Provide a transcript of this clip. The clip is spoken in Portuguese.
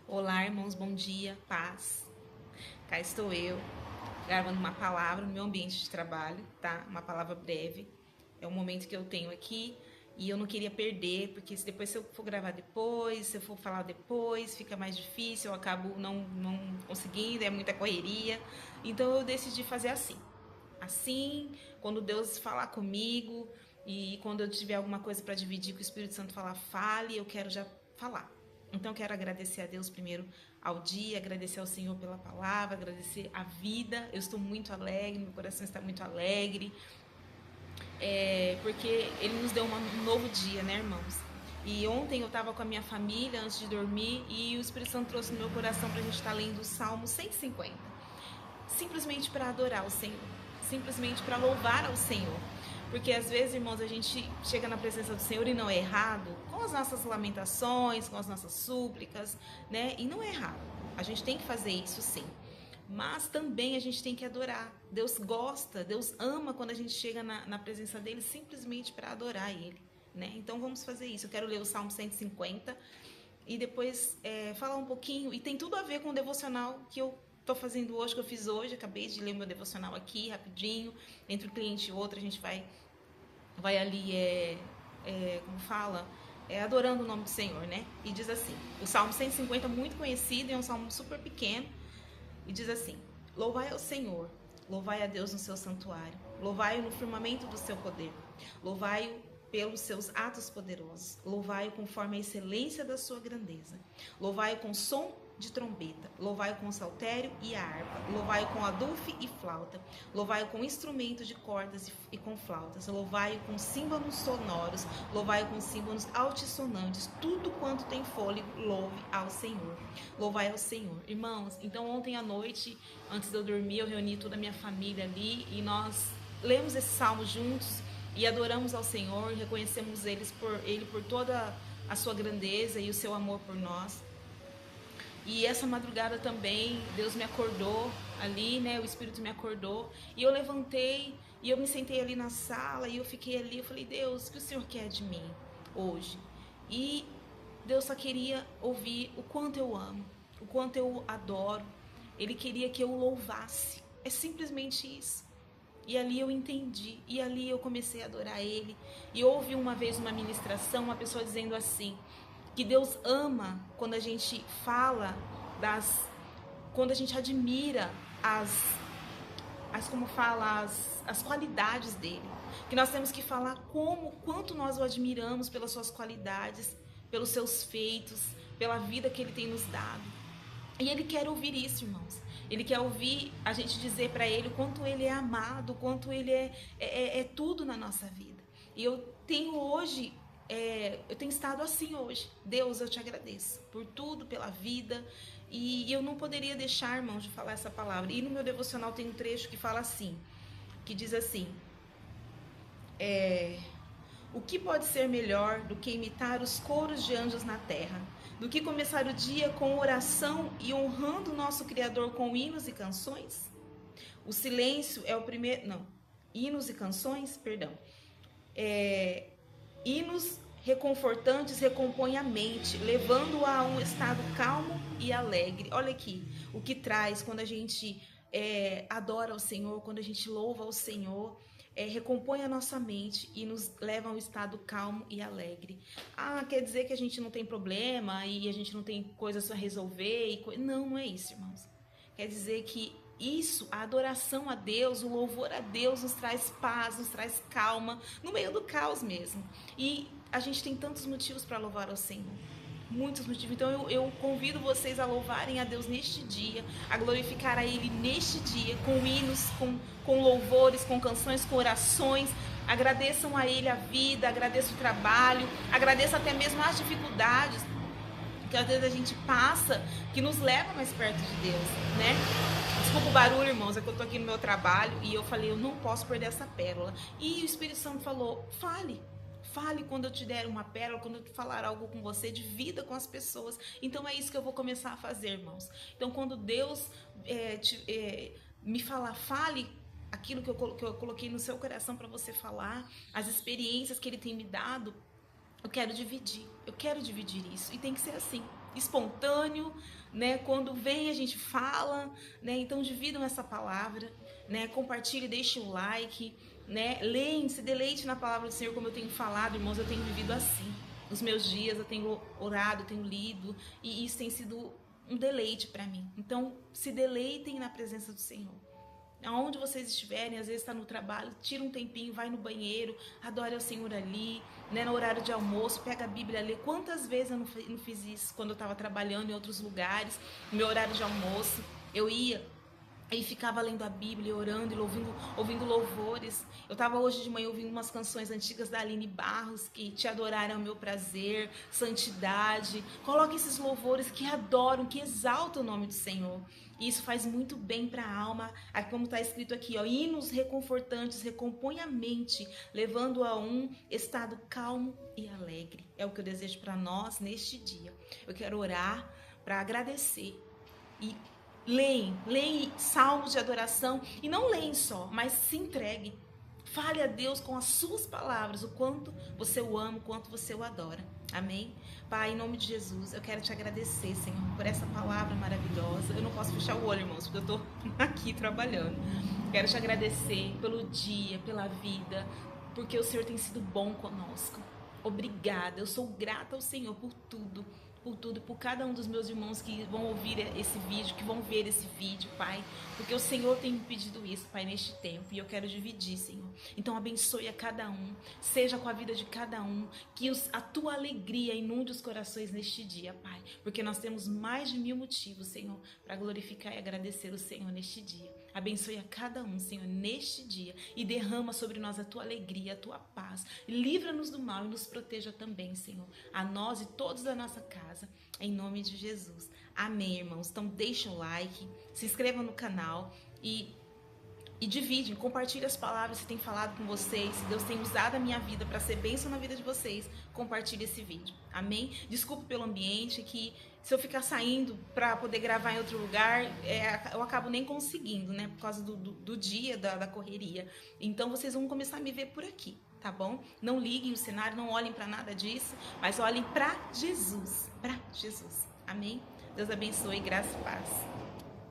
Olá, irmãos, bom dia, paz. Cá estou eu, gravando uma palavra no meu ambiente de trabalho, tá? Uma palavra breve. É um momento que eu tenho aqui e eu não queria perder, porque se eu for gravar depois, se eu for falar depois, fica mais difícil, eu acabo não conseguindo, é muita correria. Então eu decidi fazer assim. Assim, quando Deus falar comigo e quando eu tiver alguma coisa para dividir com o Espírito Santo falar, fale, eu quero já falar. Então, quero agradecer a Deus primeiro ao dia, agradecer ao Senhor pela palavra, agradecer a vida. Eu estou muito alegre, meu coração está muito alegre, porque Ele nos deu um novo dia, né, irmãos? E ontem eu estava com a minha família antes de dormir e o Espírito Santo trouxe no meu coração para a gente estar lendo o Salmo 150, simplesmente para adorar o Senhor, simplesmente para louvar ao Senhor. Porque às vezes, irmãos, a gente chega na presença do Senhor e não é errado, com as nossas lamentações, com as nossas súplicas, né? E não é errado. A gente tem que fazer isso sim. Mas também a gente tem que adorar. Deus gosta, Deus ama quando a gente chega na presença dele simplesmente para adorar ele, né? Então vamos fazer isso. Eu quero ler o Salmo 150 e depois falar um pouquinho. E tem tudo a ver com o devocional que eu estou fazendo hoje, que eu fiz hoje. Acabei de ler meu devocional aqui, rapidinho. Entre um cliente e outro, a gente vai ali, como fala? Adorando o nome do Senhor, né? E diz assim, o Salmo 150 muito conhecido, é um salmo super pequeno, e diz assim: louvai ao Senhor, louvai a Deus no seu santuário, louvai-o no firmamento do seu poder, louvai-o pelos seus atos poderosos, louvai-o conforme a excelência da sua grandeza, louvai-o com som de trombeta, louvai-o com saltério e a harpa, louvai-o com adufe e flauta, louvai-o com instrumentos de cordas e com flautas, louvai-o com símbolos sonoros, louvai-o com símbolos altissonantes, tudo quanto tem fôlego, louve ao Senhor. Louvai ao Senhor. Irmãos, então ontem à noite, antes de eu dormir, eu reuni toda a minha família ali e nós lemos esse salmo juntos e adoramos ao Senhor, reconhecemos Ele por toda a sua grandeza e o seu amor por nós. E essa madrugada também, Deus me acordou ali, né? O Espírito me acordou. E eu levantei e eu me sentei ali na sala e eu fiquei ali. Eu falei, Deus, o que o Senhor quer de mim hoje? E Deus só queria ouvir o quanto eu amo, o quanto eu adoro. Ele queria que eu o louvasse. É simplesmente isso. E ali eu entendi, e ali eu comecei a adorar Ele. E houve uma vez uma ministração, uma pessoa dizendo assim, que Deus ama quando a gente fala quando a gente admira as qualidades dele. Que nós temos que falar quanto nós o admiramos pelas suas qualidades, pelos seus feitos, pela vida que ele tem nos dado. E ele quer ouvir isso, irmãos. Ele quer ouvir a gente dizer para ele o quanto ele é amado, o quanto ele é tudo na nossa vida. E eu tenho estado assim hoje. Deus, eu te agradeço por tudo, pela vida. E eu não poderia deixar, irmãos, de falar essa palavra. E no meu devocional tem um trecho que fala assim, que diz assim, o que pode ser melhor do que imitar os coros de anjos na terra? Do que começar o dia com oração e honrando o nosso Criador com hinos e canções? O silêncio é o primeiro... Não, hinos e canções, perdão. Hinos reconfortantes recompõem a mente, levando-a a um estado calmo e alegre. Olha aqui, o que traz quando a gente adora ao Senhor, quando a gente louva ao Senhor, recompõe a nossa mente e nos leva a um estado calmo e alegre. Ah, quer dizer que a gente não tem problema e a gente não tem coisas para resolver? Não, não é isso, irmãos. Quer dizer que isso, a adoração a Deus, o louvor a Deus nos traz paz, nos traz calma, no meio do caos mesmo. E a gente tem tantos motivos para louvar ao Senhor. Muitos motivos. Então eu convido vocês a louvarem a Deus neste dia, a glorificar a Ele neste dia, com hinos, com louvores, com canções, com orações. Agradeçam a Ele a vida, agradeçam o trabalho, agradeçam até mesmo as dificuldades que às vezes a gente passa, que nos leva mais perto de Deus, né? Desculpa o barulho, irmãos, é que eu tô aqui no meu trabalho e eu falei, eu não posso perder essa pérola. E o Espírito Santo falou, fale quando eu te der uma pérola, quando eu falar algo com você, de vida com as pessoas. Então é isso que eu vou começar a fazer, irmãos. Então quando Deus me falar, fale aquilo que eu coloquei no seu coração para você falar, as experiências que Ele tem me dado, eu quero dividir isso. E tem que ser assim. espontâneo, né? Quando vem a gente fala, né? Então dividam essa palavra, né? Compartilhe, deixe o like, né? Leem, se deleite na palavra do Senhor, como eu tenho falado, irmãos, eu tenho vivido assim. Nos meus dias eu tenho orado, tenho lido, e isso tem sido um deleite para mim. Então, se deleitem na presença do Senhor. Aonde vocês estiverem, às vezes está no trabalho, tira um tempinho, vai no banheiro, adore ao Senhor ali, né, no horário de almoço, pega a Bíblia, lê. Quantas vezes eu não fiz isso quando eu estava trabalhando em outros lugares, no meu horário de almoço, eu ia e ficava lendo a Bíblia, orando e ouvindo louvores. Eu estava hoje de manhã ouvindo umas canções antigas da Aline Barros, que Te adorar é o meu prazer, santidade. Coloque esses louvores que adoram, que exaltam o nome do Senhor. E isso faz muito bem para a alma, como está escrito aqui, ó, hinos reconfortantes, recompõe a mente, levando a um estado calmo e alegre. É o que eu desejo para nós neste dia. Eu quero orar para agradecer e leem salmos de adoração, e não leem só, mas se entreguem. Fale a Deus com as suas palavras o quanto você o ama, o quanto você o adora. Amém? Pai, em nome de Jesus, eu quero te agradecer, Senhor, por essa palavra maravilhosa. Eu não posso fechar o olho, irmãos, porque eu estou aqui trabalhando. Quero te agradecer pelo dia, pela vida, porque o Senhor tem sido bom conosco. Obrigada, eu sou grata ao Senhor por tudo, por cada um dos meus irmãos que vão ouvir esse vídeo, que vão ver esse vídeo, Pai, porque o Senhor tem me pedido isso, Pai, neste tempo, e eu quero dividir, Senhor. Então abençoe a cada um, seja com a vida de cada um, que a tua alegria inunde os corações neste dia, Pai, porque nós temos mais de 1000 motivos, Senhor, para glorificar e agradecer o Senhor neste dia. Abençoe a cada um, Senhor, neste dia, e derrama sobre nós a tua alegria, a tua paz. Livra-nos do mal e nos proteja também, Senhor, a nós e todos da nossa casa, em nome de Jesus. Amém, irmãos? Então deixa o like, se inscreva no canal e divide, compartilhe as palavras que tem falado com vocês. Se Deus tem usado a minha vida para ser bênção na vida de vocês, compartilhe esse vídeo. Amém? Desculpe pelo ambiente, que se eu ficar saindo para poder gravar em outro lugar, eu acabo nem conseguindo, né? Por causa do dia, da correria. Então vocês vão começar a me ver por aqui, tá bom? Não liguem o cenário, não olhem para nada disso, mas olhem para Jesus. Para Jesus. Amém? Deus abençoe, graça e paz.